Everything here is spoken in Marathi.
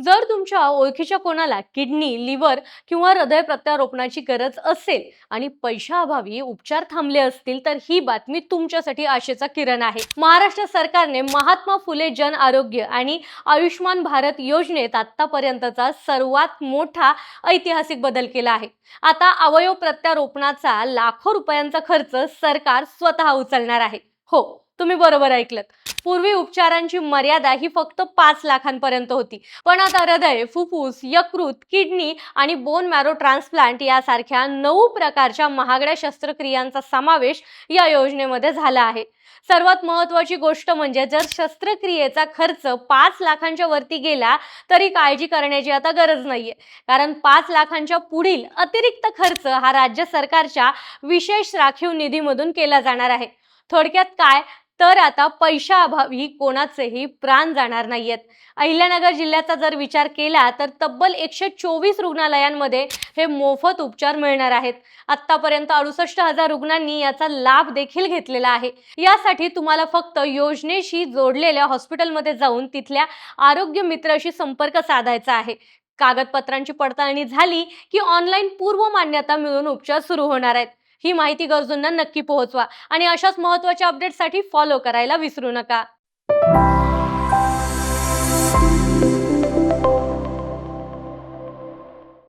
जर तुमच्या ओळखीच्या कोणाला किडनी, लिव्हर किंवा हृदय प्रत्यारोपणाची गरज असेल आणि पैशाअभावी उपचार थांबले असतील, तर ही बातमी तुमच्यासाठी आशेचा किरण आहे. महाराष्ट्र सरकारने महात्मा फुले जन आरोग्य आणि आयुष्मान भारत योजनेत आतापर्यंतचा सर्वात मोठा ऐतिहासिक बदल केला आहे. आता अवयव प्रत्यारोपणाचा लाखो रुपयांचा खर्च सरकार स्वतः उचलणार आहे. हो, तुम्ही बरोबर ऐकलत. पूर्वी उपचारांची मर्यादा ही फक्त 5 लाखांपर्यंत होती. पण आता हृदय, फुफ्फुस, यकृत, किडनी आणि बोन मॅरो ट्रान्सप्लांट यासारख्या 9 प्रकारच्या महागड्या शस्त्रक्रियांचा समावेश या योजनेमध्ये झाला आहे. सर्वात महत्त्वाची गोष्ट म्हणजे जर शस्त्रक्रियेचा खर्च 5 लाखांच्या वरती गेला तरी काळजी करण्याची आता गरज नाहीये. कारण 5 लाखांच्या पुढील अतिरिक्त खर्च हा राज्य सरकारच्या विशेष राखीव निधीमधून केला जाणार आहे. थोडक्यात काय, तर आता पैशाअभावी कोणाचेही प्राण जाणार नाहीयेत. अहिल्यानगर जिल्ह्याचा जर विचार केला तर तब्बल 124 रुग्णालयांमध्ये हे मोफत उपचार मिळणार आहेत. आतापर्यंत 68,000 रुग्णांनी याचा लाभ देखील घेतलेला आहे. यासाठी तुम्हाला फक्त योजनेशी जोडलेल्या हॉस्पिटलमध्ये जाऊन तिथल्या आरोग्य मित्राशी संपर्क साधायचा आहे. कागदपत्रांची पडताळणी झाली की ऑनलाईन पूर्व मान्यता मिळून उपचार सुरू होणार आहेत. ही माहिती गरजूंना नक्की पोहोचवा आणि अशाच महत्त्वाच्या अपडेट्ससाठी फॉलो करायला विसरू नका.